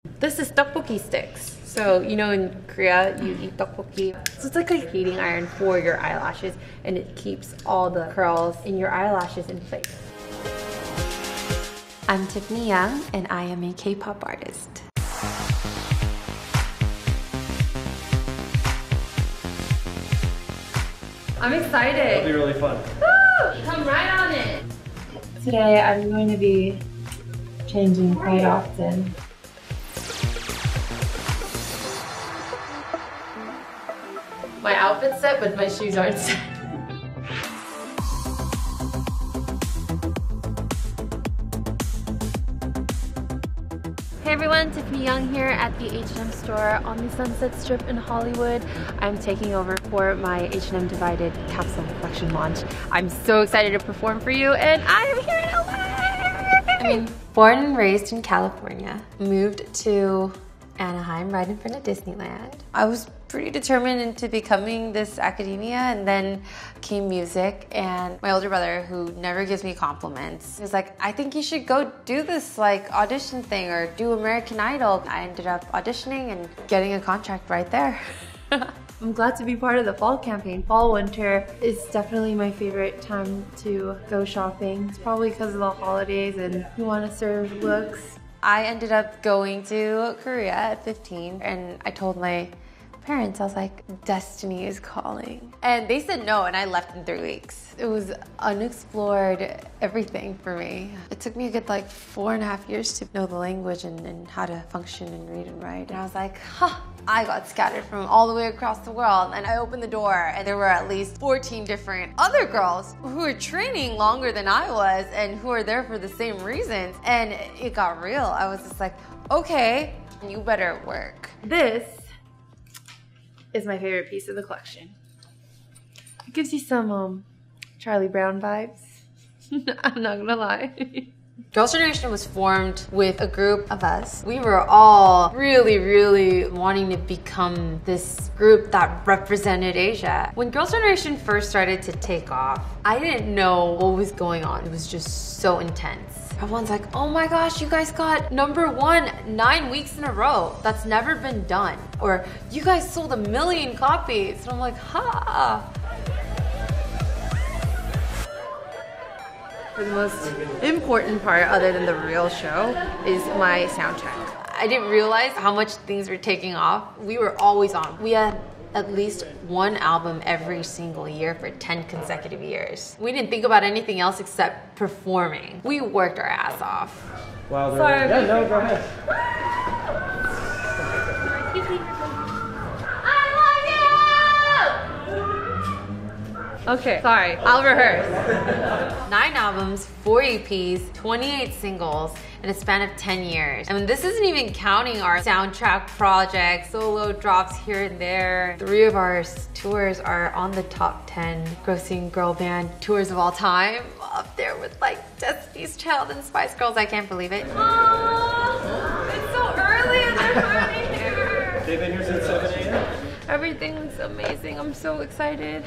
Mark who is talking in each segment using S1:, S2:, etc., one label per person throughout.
S1: This is tteokbokki sticks. So, you know, in Korea, you eat tteokbokki. So it's like a heating iron for your eyelashes, and it keeps all the curls in your eyelashes in place.
S2: I'm Tiffany Young, and I am a K-pop artist.
S1: I'm excited.
S3: It'll be really fun.
S1: Woo! Come right on in.
S4: Today I'm going to be changing quite often.
S1: My outfit's set, but my shoes aren't set. Hey everyone, Tiffany Young here at the H&M store on the Sunset Strip in Hollywood. I'm taking over for my H&M Divided capsule collection launch. I'm so excited to perform for you, and I am here in LA!
S2: I mean, born and raised in California, moved to Anaheim right in front of Disneyland. I was pretty determined into becoming this academia, and then came music, and my older brother, who never gives me compliments, was like, I think you should go do this like audition thing or do American Idol. I ended up auditioning and getting a contract right there.
S4: I'm glad to be part of the fall campaign. Fall, winter is definitely my favorite time to go shopping. It's probably because of the holidays and you want to serve looks.
S2: I ended up going to Korea at 15, and I told my parents, I was like, destiny is calling. And they said no, and I left in 3 weeks. It was unexplored everything for me. It took me a good like 4.5 years to know the language and how to function and read and write. And I was like, I got scattered from all the way across the world, and I opened the door and there were at least 14 different other girls who were training longer than I was and who were there for the same reasons. And it got real. I was just like, okay, you better work.
S4: This is my favorite piece of the collection. It gives you some Charlie Brown vibes. I'm not gonna lie.
S2: Girls' Generation was formed with a group of us. We were all really wanting to become this group that represented Asia. When Girls' Generation first started to take off, I didn't know what was going on. It was just so intense. Everyone's like, oh my gosh, you guys got #1 9 weeks in a row. That's never been done. Or you guys sold 1 million copies. And I'm like, ha.
S1: The most important part, other than the real show, is my soundtrack.
S2: I didn't realize how much things were taking off. We were always on. We had at least one album every single year for 10 consecutive years. We didn't think about anything else except performing. We worked our ass off.
S3: Wow,
S1: Sorry.
S3: yeah, no, go ahead.
S1: Okay, sorry, I'll rehearse.
S2: 9 albums, 4 EPs, 28 singles in a span of 10 years. I mean, this isn't even counting our soundtrack projects, solo drops here and there. 3 of our tours are on the top 10 grossing girl band tours of all time. Up there with like Destiny's Child and Spice Girls. I can't believe it.
S1: Oh, it's so early and they're already here.
S3: They've been here since 7 a.m.
S1: Everything looks amazing. I'm so excited.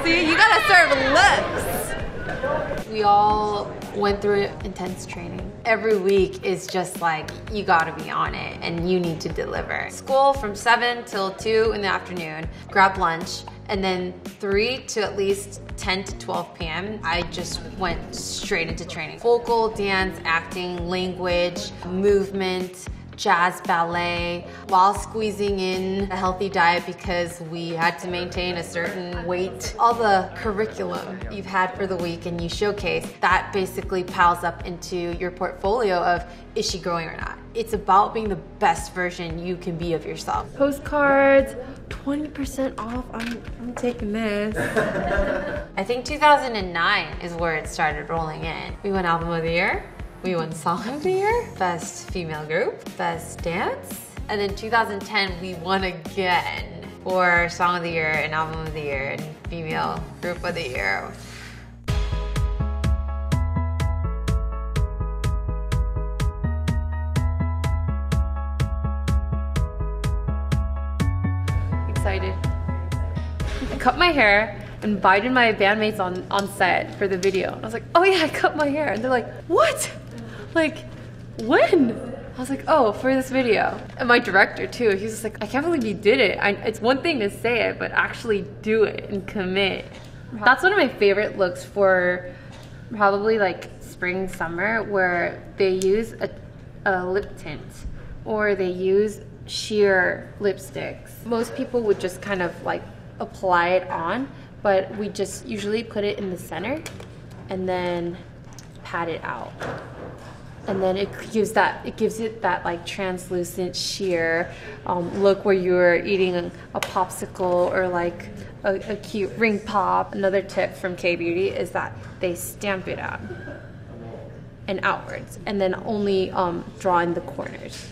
S1: See, you gotta serve looks.
S2: We all went through intense training. Every week is just like, you gotta be on it and you need to deliver. School from 7 till 2 in the afternoon, grab lunch, and then 3 to at least 10 to 12 p.m. I just went straight into training. Vocal, dance, acting, language, movement, jazz, ballet, while squeezing in a healthy diet because we had to maintain a certain weight. All the curriculum you've had for the week and you showcase, that basically piles up into your portfolio of, is she growing or not? It's about being the best version you can be of yourself.
S4: Postcards, 20% off. I'm taking this.
S2: I think 2009 is where it started rolling in. We won Album of the Year. We won Song of the Year, Best Female Group, Best Dance, and in 2010 we won again for Song of the Year and Album of the Year and Female Group of the Year.
S1: Excited. I cut my hair, invited my bandmates on set for the video. I was like, oh yeah, I cut my hair. And they're like, what? Like, when? I was like, oh, for this video. And my director too, he was just like, I can't believe you did it. It's one thing to say it, but actually do it and commit. That's one of my favorite looks for probably like spring, summer, where they use a lip tint or they use sheer lipsticks. Most people would just kind of like apply it on, but we just usually put it in the center and then pat it out. And then it gives it that like translucent sheer look where you're eating a popsicle or like a cute ring pop. Another tip from K-Beauty is that they stamp it out and outwards and then only draw in the corners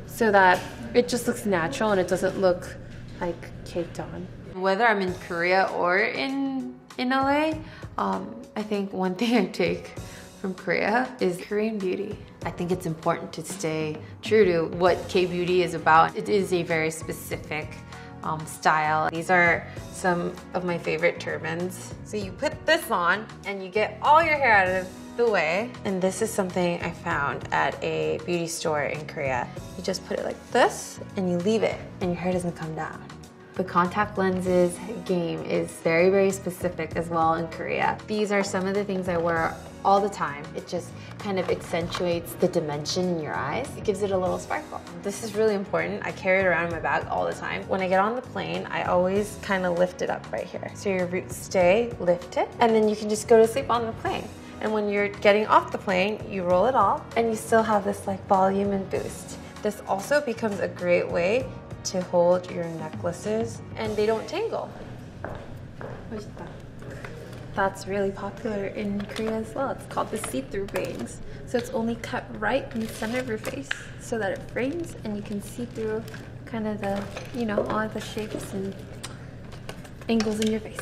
S1: so that it just looks natural and it doesn't look like caked on.
S2: Whether I'm in Korea or in LA, I think one thing I take from Korea is Korean beauty. I think it's important to stay true to what K-Beauty is about. It is a very specific style. These are some of my favorite turbans. So you put this on and you get all your hair out of the way. And this is something I found at a beauty store in Korea. You just put it like this and you leave it and your hair doesn't come down. The contact lenses game is very, very specific as well in Korea. These are some of the things I wear all the time. It just kind of accentuates the dimension in your eyes. It gives it a little sparkle. This is really important. I carry it around in my bag all the time. When I get on the plane, I always kind of lift it up right here. So your roots stay lifted, and then you can just go to sleep on the plane. And when you're getting off the plane, you roll it off, and you still have this like volume and boost. This also becomes a great way to hold your necklaces, and they don't tangle.
S1: That's really popular in Korea as well. It's called the see-through bangs. So it's only cut right in the center of your face so that it frames and you can see through kind of the, you know, all the shapes and angles in your face.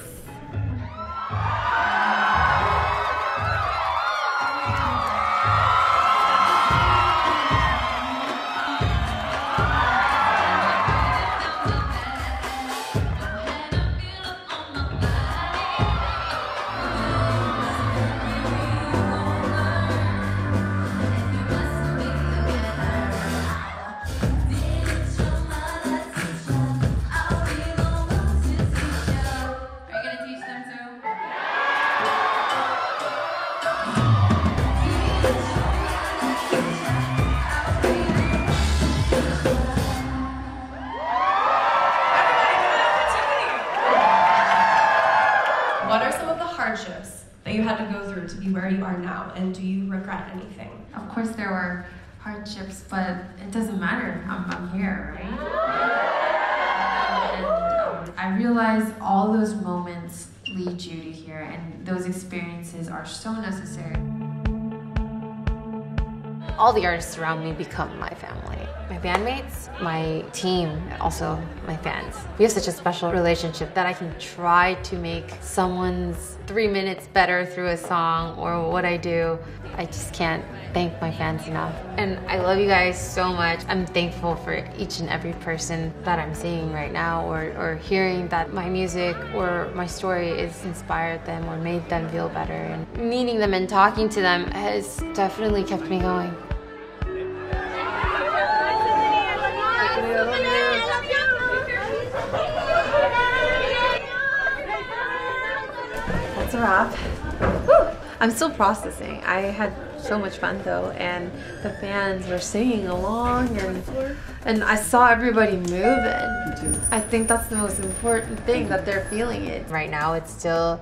S5: What are some of the hardships that you had to go through to be where you are now, and do you regret anything?
S1: Of course there were hardships, but it doesn't matter. I'm here, right? And I realize all those moments lead you to here, and those experiences are so necessary.
S2: All the artists around me become my family. My bandmates, my team, also my fans. We have such a special relationship that I can try to make someone's 3 minutes better through a song or what I do. I just can't thank my fans enough. And I love you guys so much. I'm thankful for each and every person that I'm seeing right now or hearing that my music or my story has inspired them or made them feel better. And meeting them and talking to them has definitely kept me going.
S1: That's a wrap. Whew. I'm still processing. I had so much fun though, and the fans were singing along, and I saw everybody moving. I think that's the most important thing, that they're feeling it.
S2: Right now it's still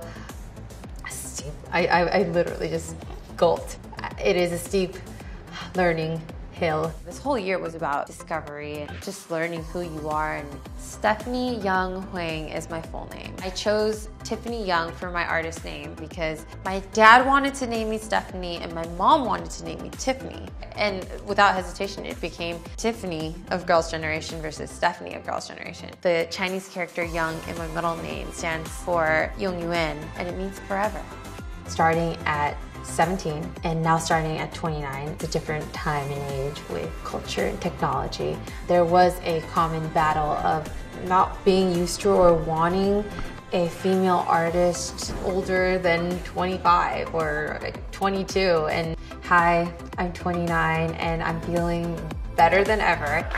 S2: steep. I literally just gulped. It is a steep learning hill. This whole year was about discovery and just learning who you are. And Stephanie Young Huang is my full name. I chose Tiffany Young for my artist name because my dad wanted to name me Stephanie and my mom wanted to name me Tiffany. And without hesitation, it became Tiffany of Girls' Generation versus Stephanie of Girls' Generation. The Chinese character Young in my middle name stands for Yong Yuan, and it means forever. Starting at 17 and now starting at 29, it's a different time and age with culture and technology. There was a common battle of not being used to or wanting a female artist older than 25 or 22, and Hi, I'm 29 and I'm feeling better than ever.